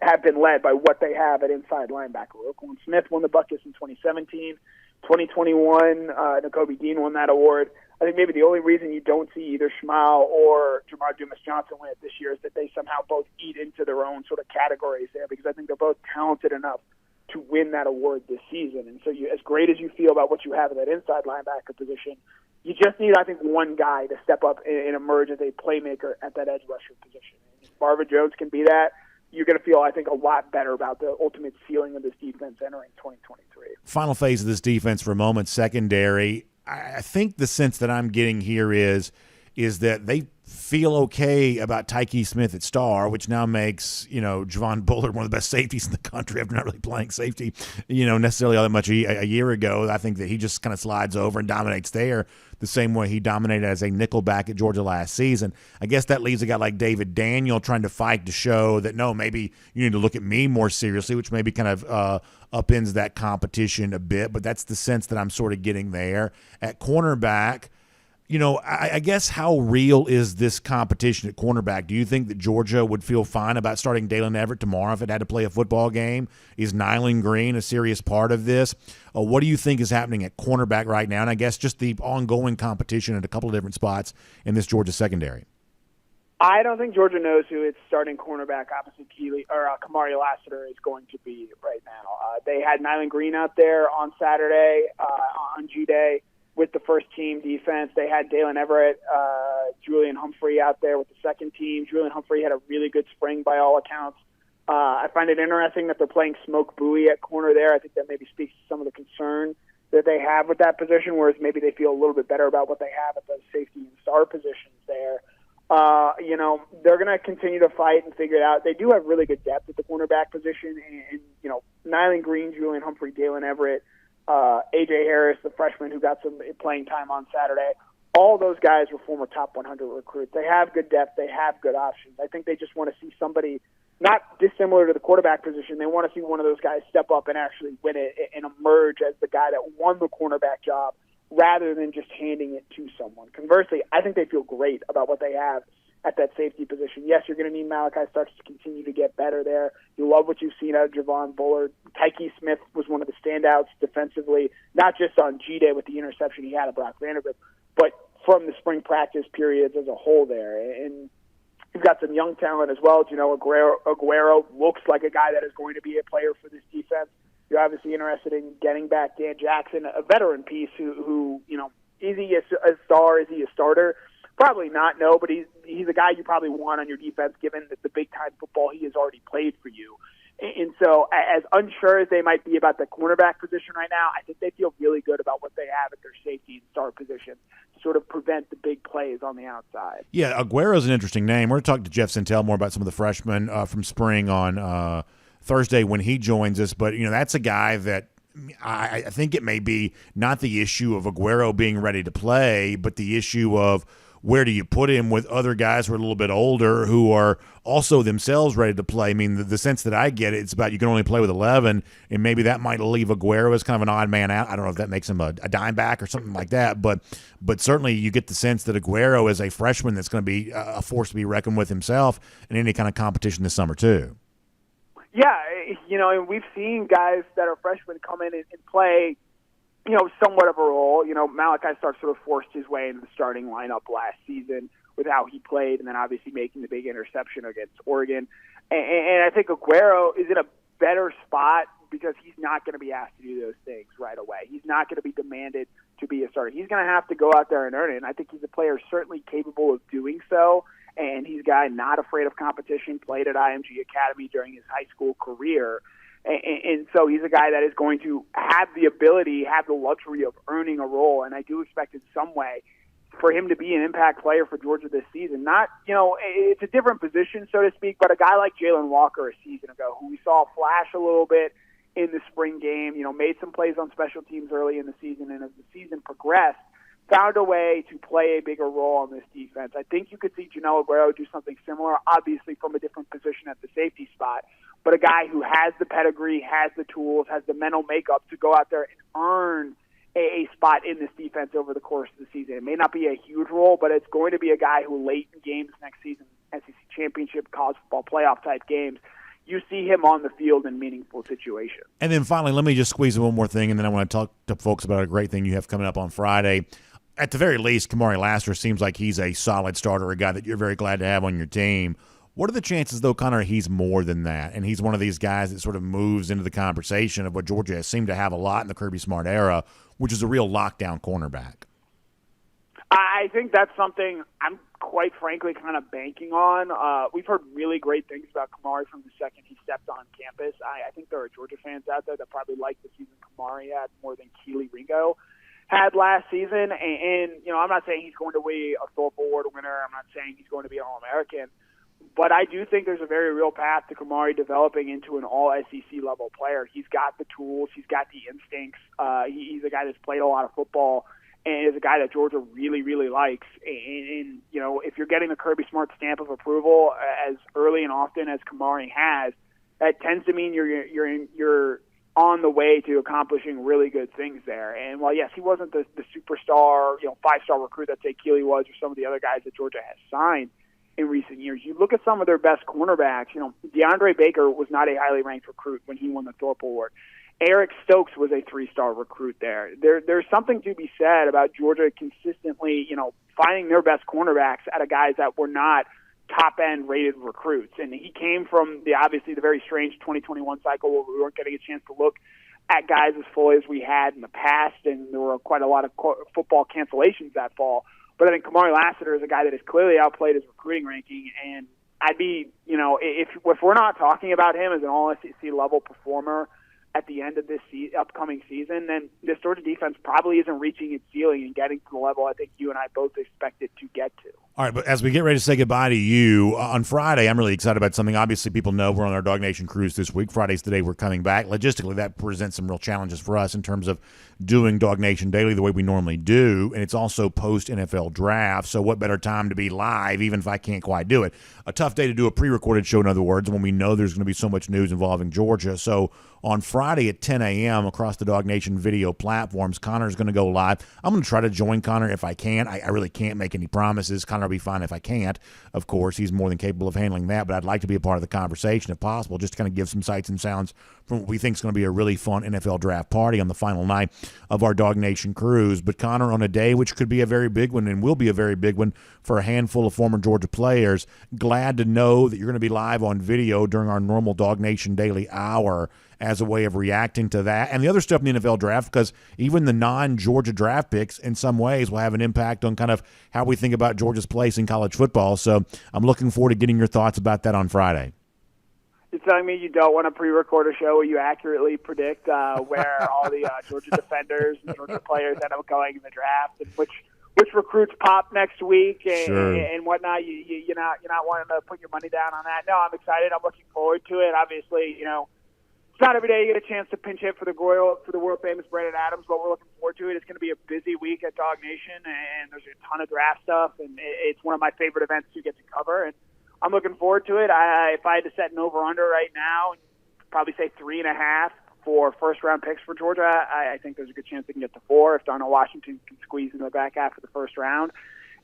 have been led by what they have at inside linebacker. Roquan Smith won the Buckets in 2017. 2021, Nakobe Dean won that award. I think maybe the only reason you don't see either Shmal or Jamar Dumas-Johnson win it this year is that they somehow both eat into their own sort of categories there, because I think they're both talented enough to win that award this season. And so as great as you feel about what you have in that inside linebacker position, you just need, I think, one guy to step up and emerge as a playmaker at that edge rusher position. And if Marvin Jones can be that, you're going to feel, I think, a lot better about the ultimate ceiling of this defense entering 2023. Final phase of this defense for a moment, secondary. I think the sense that I'm getting here is that they feel okay about Tyke Smith at star, which now makes, Javon Bullard one of the best safeties in the country after not really playing safety, necessarily all that much a year ago. I think that he just kind of slides over and dominates there the same way he dominated as a nickelback at Georgia last season. I guess that leaves a guy like David Daniel trying to fight to show that, no, maybe you need to look at me more seriously, which maybe kind of upends that competition a bit. But that's the sense that I'm sort of getting there. At cornerback, I guess how real is this competition at cornerback? Do you think that Georgia would feel fine about starting Dalen Everett tomorrow if it had to play a football game? Is Nyland Green a serious part of this? What do you think is happening at cornerback right now? And I guess just the ongoing competition at a couple of different spots in this Georgia secondary. I don't think Georgia knows who its starting cornerback opposite Kamari Lassiter is going to be right now. They had Nyland Green out there on Saturday on G-Day. with the first-team defense. They had Dalen Everett, Julian Humphrey out there with the second team. Julian Humphrey had a really good spring by all accounts. I find it interesting that they're playing Smoke Bowie at corner there. I think that maybe speaks to some of the concern that they have with that position, whereas maybe they feel a little bit better about what they have at those safety and star positions there. They're going to continue to fight and figure it out. They do have really good depth at the cornerback position, and Nyland Green, Julian Humphrey, Dalen Everett, A.J. Harris, the freshman who got some playing time on Saturday. All those guys were former top 100 recruits. They have good depth. They have good options. I think they just want to see somebody not dissimilar to the quarterback position. They want to see one of those guys step up and actually win it and emerge as the guy that won the cornerback job rather than just handing it to someone. Conversely, I think they feel great about what they have at that safety position. Yes, you're going to need Malachi Starks to continue to get better there. You love what you've seen out of Javon Bullard. Tyke Smith was one of the standouts defensively, not just on G-Day with the interception he had at Brock Vandergrift, but from the spring practice periods as a whole there. And you've got some young talent as well. Aguero looks like a guy that is going to be a player for this defense. You're obviously interested in getting back Dan Jackson, a veteran piece who is he a star? Is he a starter? Probably not, no, but he's a guy you probably want on your defense given that the big-time football he has already played for you. And so as unsure as they might be about the cornerback position right now, I think they feel really good about what they have at their safety and star position to sort of prevent the big plays on the outside. Yeah, Aguero's an interesting name. We're going to talk to Jeff Santel more about some of the freshmen from spring on Thursday when he joins us. But, that's a guy that I think it may be not the issue of Aguero being ready to play, but the issue of where do you put him with other guys who are a little bit older who are also themselves ready to play? I mean, the sense that I get, it's about you can only play with 11, and maybe that might leave Aguero as kind of an odd man out. I don't know if that makes him a dime back or something like that, but certainly you get the sense that Aguero is a freshman that's going to be a force to be reckoned with himself in any kind of competition this summer too. Yeah, and we've seen guys that are freshmen come in and play somewhat of a role. Malachi Starks sort of forced his way into the starting lineup last season with how he played, and then obviously making the big interception against Oregon. And I think Aguero is in a better spot because he's not going to be asked to do those things right away. He's not going to be demanded to be a starter. He's going to have to go out there and earn it, and I think he's a player certainly capable of doing so. And he's a guy not afraid of competition, played at IMG Academy during his high school career. And so he's a guy that is going to have the ability, have the luxury of earning a role. And I do expect in some way for him to be an impact player for Georgia this season. Not, it's a different position, so to speak, but a guy like Jalen Walker a season ago, who we saw flash a little bit in the spring game, made some plays on special teams early in the season. And as the season progressed, found a way to play a bigger role on this defense. I think you could see Janelle Aguero do something similar, obviously from a different position at the safety spot, but a guy who has the pedigree, has the tools, has the mental makeup to go out there and earn a spot in this defense over the course of the season. It may not be a huge role, but it's going to be a guy who late in games next season, SEC championship, college football playoff type games, you see him on the field in meaningful situations. And then finally, let me just squeeze in one more thing, and then I want to talk to folks about a great thing you have coming up on Friday. At the very least, Kamari Lassiter seems like he's a solid starter, a guy that you're very glad to have on your team. What are the chances, though, Connor, he's more than that, and he's one of these guys that sort of moves into the conversation of what Georgia has seemed to have a lot in the Kirby Smart era, which is a real lockdown cornerback? I think that's something I'm quite frankly kind of banking on. We've heard really great things about Kamari from the second he stepped on campus. I think there are Georgia fans out there that probably like the season Kamari had more than Keely Ringo had last season. And I'm not saying he's going to be a Thorpe Award winner. I'm not saying he's going to be an All-American. But I do think there's a very real path to Kamari developing into an all-SEC level player. He's got the tools. He's got the instincts. He's a guy that's played a lot of football and is a guy that Georgia really, really likes. And if you're getting the Kirby Smart stamp of approval as early and often as Kamari has, that tends to mean you're on the way to accomplishing really good things there. And while, yes, he wasn't the superstar, five-star recruit that, say, Keely was or some of the other guys that Georgia has signed in recent years, you look at some of their best cornerbacks. DeAndre Baker was not a highly ranked recruit when he won the Thorpe Award. Eric Stokes was a three-star recruit there. There's something to be said about Georgia consistently, finding their best cornerbacks out of guys that were not top-end rated recruits. And he came from obviously the very strange 2021 cycle where we weren't getting a chance to look at guys as fully as we had in the past, and there were quite a lot of football cancellations that fall. But I think Kamari Lassiter is a guy that has clearly outplayed his recruiting ranking, and I'd be, if we're not talking about him as an all-SEC level performer at the end of this upcoming season, then this Georgia defense probably isn't reaching its ceiling and getting to the level I think you and I both expect it to get to. All right, but as we get ready to say goodbye to you, on Friday, I'm really excited about something. Obviously, people know we're on our DawgNation cruise this week. Friday's the day we're coming back. Logistically, that presents some real challenges for us in terms of doing DawgNation Daily the way we normally do, and it's also post-NFL draft, so what better time to be live, even if I can't quite do it. A tough day to do a pre-recorded show, in other words, when we know there's going to be so much news involving Georgia. So on Friday at 10 a.m. across the DawgNation video platforms, Connor's going to go live. I'm going to try to join Connor if I can. I really can't make any promises. Connor will be fine if I can't. Of course, he's more than capable of handling that, but I'd like to be a part of the conversation if possible, just to kind of give some sights and sounds from what we think is going to be a really fun NFL draft party on the final night of our DawgNation cruise. But Connor, on a day which could be a very big one and will be a very big one for a handful of former Georgia players, glad to know that you're going to be live on video during our normal DawgNation Daily hour as a way of reacting to that and the other stuff in the NFL draft, because even the non-Georgia draft picks in some ways will have an impact on kind of how we think about Georgia's place in college football. So I'm looking forward to getting your thoughts about that on Friday. You're telling me you don't want to pre-record a show where you accurately predict where all the Georgia defenders and Georgia players end up going in the draft, and which recruits pop next week and, Sure. and whatnot. You're not wanting to put your money down on that. No, I'm excited. I'm looking forward to it. Obviously, it's not every day you get a chance to pinch hit for the world famous Brandon Adams, but we're looking forward to it. It's going to be a busy week at DawgNation, and there's a ton of draft stuff, and it's one of my favorite events to get to cover. And I'm looking forward to it. If I had to set an over/under right now, I'd probably say 3.5 for first-round picks for Georgia. I think there's a good chance they can get to 4 if Darnell Washington can squeeze into the back half of the first round.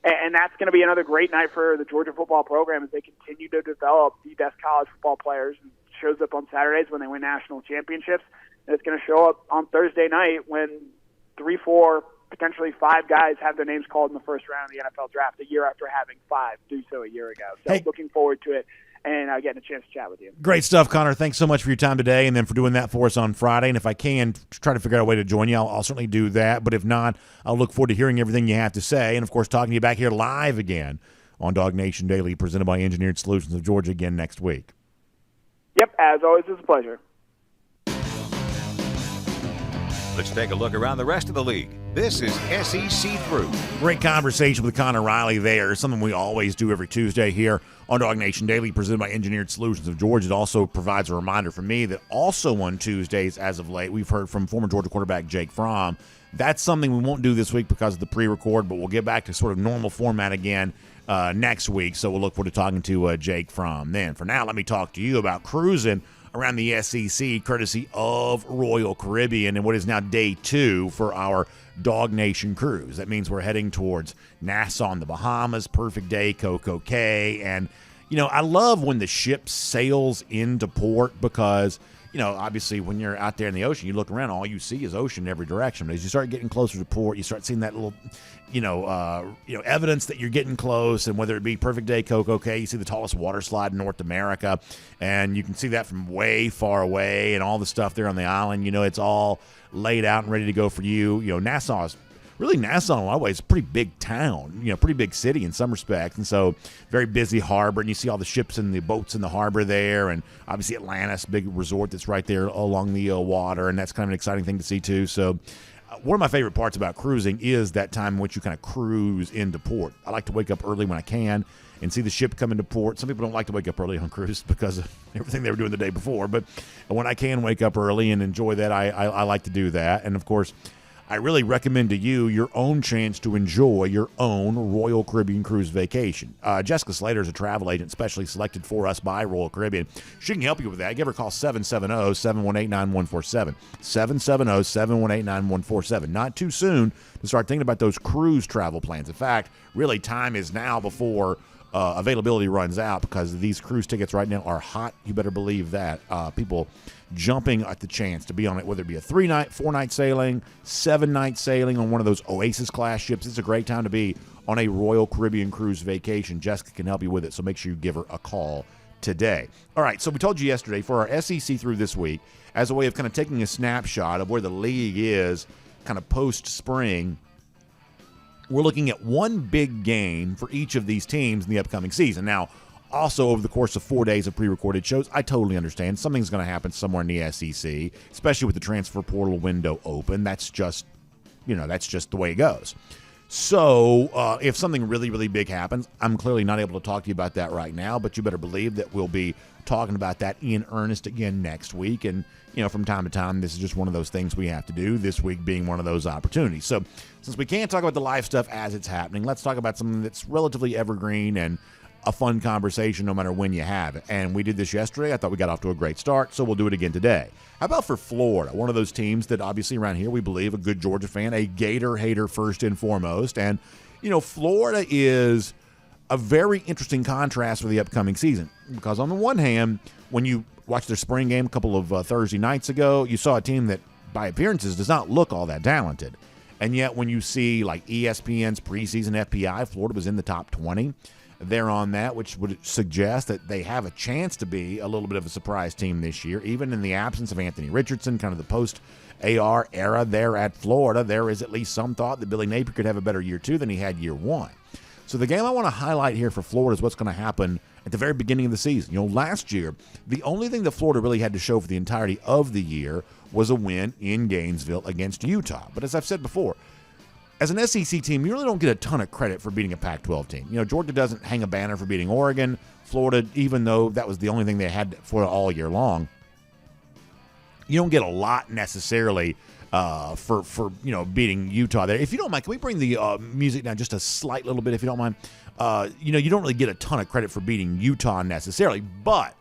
And that's going to be another great night for the Georgia football program as they continue to develop the best college football players. It shows up on Saturdays when they win national championships, and it's going to show up on Thursday night when 3, 4, potentially 5 guys have their names called in the first round of the NFL draft a year after having 5 do so a year ago. So looking forward to it and getting a chance to chat with you. Great stuff, Connor. Thanks so much for your time today and then for doing that for us on Friday. And if I can try to figure out a way to join you, I'll certainly do that. But if not, I'll look forward to hearing everything you have to say and, of course, talking to you back here live again on DawgNation Daily, presented by Engineered Solutions of Georgia again next week. Yep, as always, it's a pleasure. Let's take a look around the rest of the league. This is SEC Through. Great conversation with Connor Riley there. Something we always do every Tuesday here on DawgNation Daily, presented by Engineered Solutions of Georgia. It also provides a reminder for me that also on Tuesdays as of late, we've heard from former Georgia quarterback Jake Fromm. That's something we won't do this week because of the pre-record, but we'll get back to sort of normal format again next week. So we'll look forward to talking to Jake Fromm then. For now, let me talk to you about cruising around the SEC, courtesy of Royal Caribbean, and what is now day 2 for our DawgNation cruise. That means we're heading towards Nassau in the Bahamas, perfect day, Coco Cay. And, I love when the ship sails into port because, obviously when you're out there in the ocean, you look around, all you see is ocean in every direction. But as you start getting closer to port, you start seeing that little, evidence that you're getting close. And whether it be perfect day, Coco Cay, you see the tallest water slide in North America, and you can see that from way far away, and all the stuff there on the island. It's all laid out and ready to go for you. Nassau in a lot of ways, a pretty big town, pretty big city in some respects. And so very busy harbor, and you see all the ships and the boats in the harbor there. And obviously Atlantis, big resort that's right there along the water. And that's kind of an exciting thing to see too. So one of my favorite parts about cruising is that time in which you kind of cruise into port. I like to wake up early when I can and see the ship come into port. Some people don't like to wake up early on cruise because of everything they were doing the day before. But when I can wake up early and enjoy that, I like to do that. And of course, I really recommend to you your own chance to enjoy your own Royal Caribbean cruise vacation. Jessica Slater is a travel agent specially selected for us by Royal Caribbean. She can help you with that. Give her a call, 770-718-9147. 770-718-9147. Not too soon to start thinking about those cruise travel plans. In fact, really time is now before availability runs out, because these cruise tickets right now are hot. You better believe that. People jumping at the chance to be on it, whether it be a 3-night, 4-night sailing, 7-night sailing on one of those Oasis-class ships. It's a great time to be on a Royal Caribbean cruise vacation. Jessica can help you with it, so make sure you give her a call today. All right, so we told you yesterday for our SEC through this week, as a way of kind of taking a snapshot of where the league is kind of post-spring, we're looking at one big game for each of these teams in the upcoming season. Now, also over the course of 4 days of pre-recorded shows, I totally understand something's going to happen somewhere in the SEC, especially with the transfer portal window open. That's just the way it goes. So if something really, really big happens, I'm clearly not able to talk to you about that right now, but you better believe that we'll be talking about that in earnest again next week. And, from time to time, this is just one of those things we have to do, this week being one of those opportunities. So since we can't talk about the live stuff as it's happening, let's talk about something that's relatively evergreen and a fun conversation no matter when you have it. And we did this yesterday. I thought we got off to a great start, so we'll do it again today. How about for Florida? One of those teams that obviously around here we believe a good Georgia fan, a Gator hater first and foremost. And, Florida is a very interesting contrast for the upcoming season because on the one hand, when you watched their spring game a couple of Thursday nights ago, you saw a team that by appearances does not look all that talented. And yet when you see like ESPN's preseason FPI, Florida was in the top 20. They're on that, which would suggest that they have a chance to be a little bit of a surprise team this year, even in the absence of Anthony Richardson, kind of the post-AR era there at Florida. There is at least some thought that Billy Napier could have a better year two than he had year one. So the game I want to highlight here for Florida is what's going to happen at the very beginning of the season. Last year, the only thing that Florida really had to show for the entirety of the year was a win in Gainesville against Utah. But as I've said before, as an SEC team, you really don't get a ton of credit for beating a Pac-12 team. Georgia doesn't hang a banner for beating Oregon. Florida, even though that was the only thing they had for all year long, you don't get a lot necessarily for beating Utah there. If you don't mind, can we bring the music down just a slight little bit, if you don't mind? You don't really get a ton of credit for beating Utah necessarily, but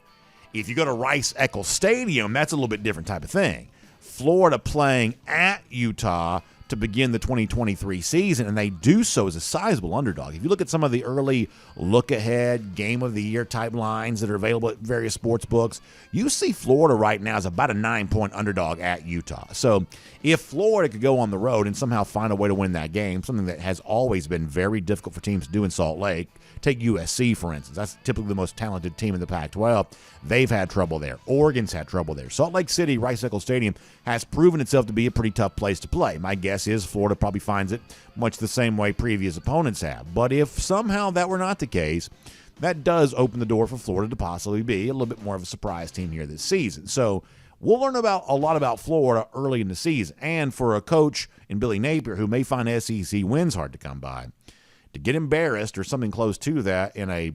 if you go to Rice-Eccles Stadium, that's a little bit different type of thing. Florida playing at Utah to begin the 2023 season, and they do so as a sizable underdog. If you look at some of the early look-ahead, game-of-the-year type lines that are available at various sports books, you see Florida right now as about a 9-point underdog at Utah. So if Florida could go on the road and somehow find a way to win that game, something that has always been very difficult for teams to do in Salt Lake, take USC, for instance. That's typically the most talented team in the Pac-12. They've had trouble there. Oregon's had trouble there. Salt Lake City, Rice-Eccles Stadium, has proven itself to be a pretty tough place to play. My guess is Florida probably finds it much the same way previous opponents have. But if somehow that were not the case, that does open the door for Florida to possibly be a little bit more of a surprise team here this season. So we'll learn a lot about Florida early in the season. And for a coach in Billy Napier who may find SEC wins hard to come by, to get embarrassed or something close to that in a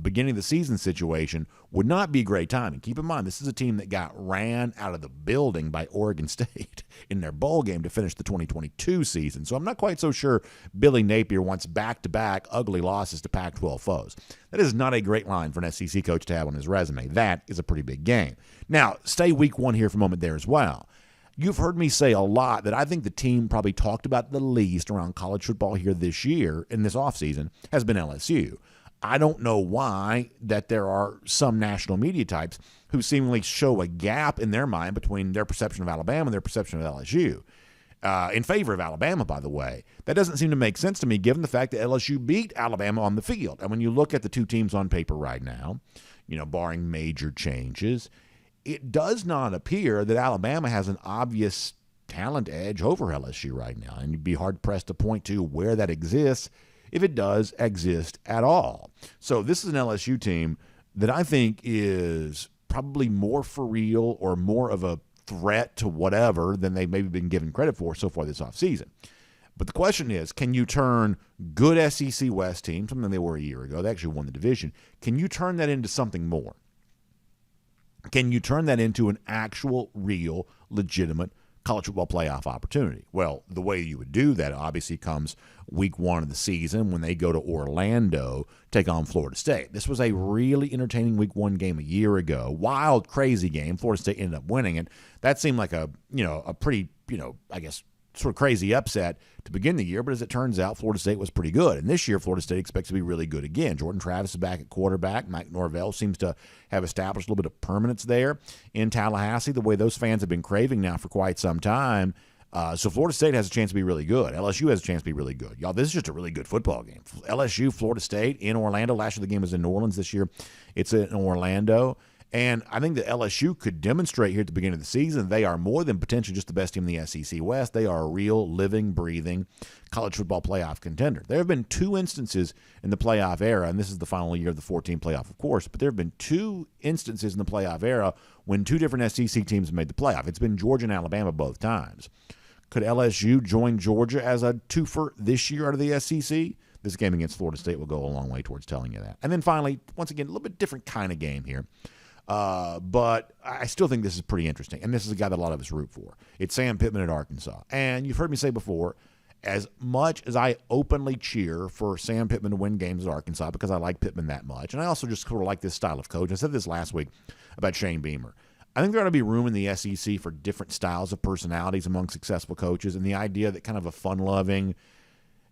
beginning of the season situation would not be great timing. Keep in mind, this is a team that got ran out of the building by Oregon State in their bowl game to finish the 2022 season. So I'm not quite so sure Billy Napier wants back-to-back ugly losses to Pac-12 foes. That is not a great line for an SEC coach to have on his resume. That is a pretty big game. Now, stay week one here for a moment there as well. You've heard me say a lot that I think the team probably talked about the least around college football here this year, in this offseason, has been LSU. I don't know why that there are some national media types who seemingly show a gap in their mind between their perception of Alabama and their perception of LSU. In favor of Alabama, by the way. That doesn't seem to make sense to me given the fact that LSU beat Alabama on the field. And when you look at the two teams on paper right now, barring major changes, it does not appear that Alabama has an obvious talent edge over LSU right now. And you'd be hard-pressed to point to where that exists, if it does exist at all. So this is an LSU team that I think is probably more for real or more of a threat to whatever than they've maybe been given credit for so far this offseason. But the question is, can you turn good SEC West team, something they were a year ago, they actually won the division, can you turn that into something more? Can you turn that into an actual, real, legitimate college football playoff opportunity? Well, the way you would do that obviously comes week one of the season when they go to Orlando, take on Florida State. This was a really entertaining week one game a year ago. Wild, crazy game. Florida State ended up winning it. That seemed like a pretty, I guess, sort of crazy upset to begin the year, but as it turns out, Florida State was pretty good. And this year, Florida State expects to be really good again. Jordan Travis is back at quarterback. Mike Norvell seems to have established a little bit of permanence there in Tallahassee, the way those fans have been craving now for quite some time. So Florida State has a chance to be really good. LSU has a chance to be really good. Y'all, this is just a really good football game. LSU, Florida State in Orlando. Last year the game was in New Orleans. This year it's in Orlando. And I think that LSU could demonstrate here at the beginning of the season they are more than potentially just the best team in the SEC West. They are a real, living, breathing college football playoff contender. There have been 2 instances in the playoff era, and this is the final year of the 14 playoff, of course, but there have been 2 instances in the playoff era when 2 different SEC teams have made the playoff. It's been Georgia and Alabama both times. Could LSU join Georgia as a twofer this year out of the SEC? This game against Florida State will go a long way towards telling you that. And then finally, once again, a little bit different kind of game here. But I still think this is pretty interesting. And this is a guy that a lot of us root for. It's Sam Pittman at Arkansas. And you've heard me say before, as much as I openly cheer for Sam Pittman to win games at Arkansas because I like Pittman that much, and I also just sort of like this style of coach. I said this last week about Shane Beamer. I think there ought to be room in the SEC for different styles of personalities among successful coaches, and the idea that kind of a fun-loving,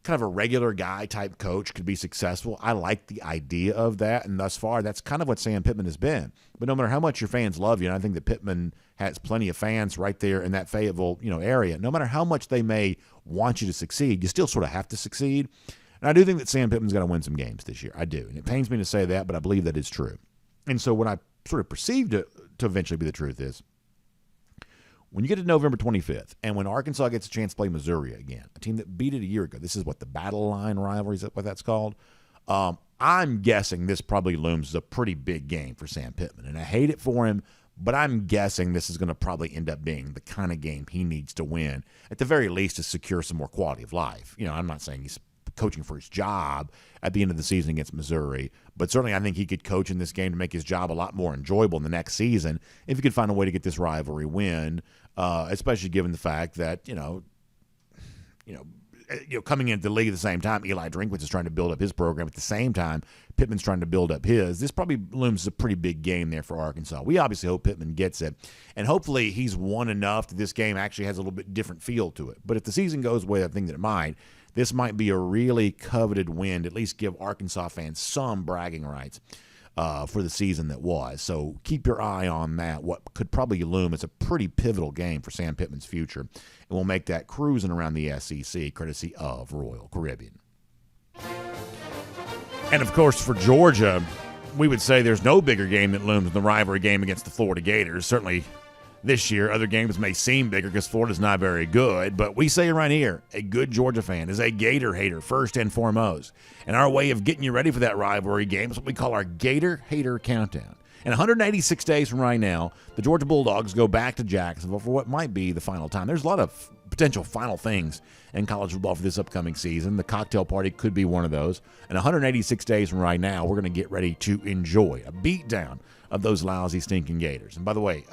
kind of a regular guy type coach could be successful. I like the idea of that, and thus far, that's kind of what Sam Pittman has been. But no matter how much your fans love you, and I think that Pittman has plenty of fans right there in that Fayetteville, area, no matter how much they may want you to succeed, you still sort of have to succeed. And I do think that Sam Pittman's going to win some games this year. I do. And it pains me to say that, but I believe that is true. And so what I sort of perceived to eventually be the truth is, when you get to November 25th, and when Arkansas gets a chance to play Missouri again, a team that beat it a year ago, this is what the Battle Line rivalry, is that what that's called? I'm guessing this probably looms as a pretty big game for Sam Pittman, and I hate it for him, but I'm guessing this is going to probably end up being the kind of game he needs to win, at the very least to secure some more quality of life. I'm not saying he's coaching for his job at the end of the season against Missouri, but certainly I think he could coach in this game to make his job a lot more enjoyable in the next season if he could find a way to get this rivalry win, especially given the fact that coming into the league at the same time, Eli Drinkwitz is trying to build up his program at the same time Pittman's trying to build up his. This probably looms as a pretty big game there for Arkansas. We obviously hope Pittman gets it, and hopefully he's won enough that this game actually has a little bit different feel to it. But if the season goes the way I think that it might, this might be a really coveted win to at least give Arkansas fans some bragging rights for the season that was. So keep your eye on that. What could probably loom as a pretty pivotal game for Sam Pittman's future. And we'll make that cruising around the SEC courtesy of Royal Caribbean. And, of course, for Georgia, we would say there's no bigger game that looms than the rivalry game against the Florida Gators. Certainly this year, other games may seem bigger because Florida's not very good, but we say right here, a good Georgia fan is a Gator hater first and foremost. And our way of getting you ready for that rivalry game is what we call our Gator Hater Countdown. And 186 days from right now, the Georgia Bulldogs go back to Jacksonville for what might be the final time. There's a lot of potential final things in college football for this upcoming season. The cocktail party could be one of those. And 186 days from right now, we're going to get ready to enjoy a beatdown of those lousy, stinking Gators. And by the way,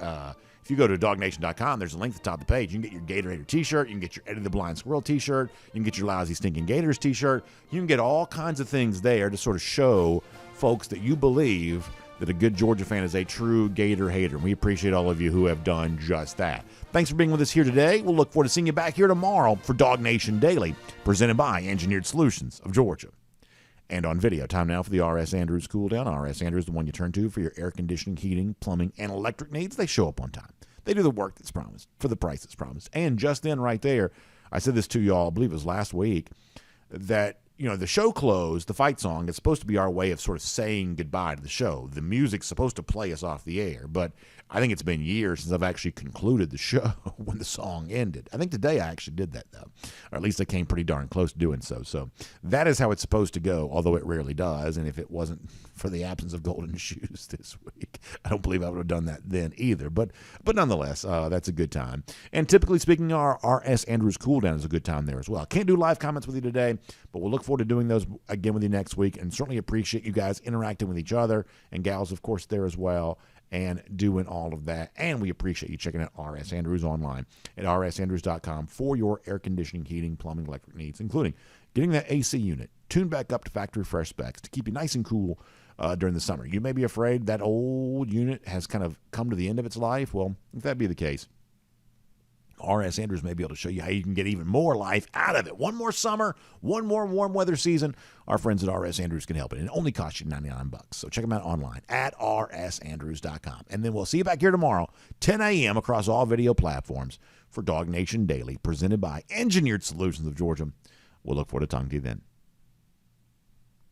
if you go to DawgNation.com, there's a link at the top of the page. You can get your Gator Hater t-shirt. You can get your Eddie the Blind Squirrel t-shirt. You can get your Lousy Stinking Gators t-shirt. You can get all kinds of things there to sort of show folks that you believe that a good Georgia fan is a true Gator hater. And we appreciate all of you who have done just that. Thanks for being with us here today. We'll look forward to seeing you back here tomorrow for DawgNation Daily, presented by Engineered Solutions of Georgia. And on video, time now for the R.S. Andrews Cool Down. R.S. Andrews, the one you turn to for your air conditioning, heating, plumbing, and electric needs. They show up on time. They do the work that's promised for the price that's promised. And just then, right there, I said this to y'all, I believe it was last week, that the show closed, the fight song, it's supposed to be our way of sort of saying goodbye to the show. The music's supposed to play us off the air, but I think it's been years since I've actually concluded the show when the song ended. I think today I actually did that, though, or at least I came pretty darn close to doing so. So that is how it's supposed to go, although it rarely does, and if it wasn't for the absence of golden shoes this week, I don't believe I would have done that then either. But nonetheless, that's a good time. And typically speaking, our R.S. Andrews Cool Down is a good time there as well. Can't do live comments with you today, but we'll look forward to doing those again with you next week, and certainly appreciate you guys interacting with each other, and gals, of course, there as well, and doing all of that. And we appreciate you checking out R.S. Andrews online at rsandrews.com for your air conditioning, heating, plumbing, electric needs, including getting that AC unit tuned back up to factory fresh specs to keep you nice and cool during the summer. You may be afraid that old unit has kind of come to the end of its life. Well, if that be the case, R.S. Andrews may be able to show you how you can get even more life out of it. One more summer, one more warm weather season. Our friends at R.S. Andrews can help it. And it only costs you $99. So check them out online at rsandrews.com. And then we'll see you back here tomorrow, 10 a.m. across all video platforms for DawgNation Daily, presented by Engineered Solutions of Georgia. We'll look forward to talking to you then.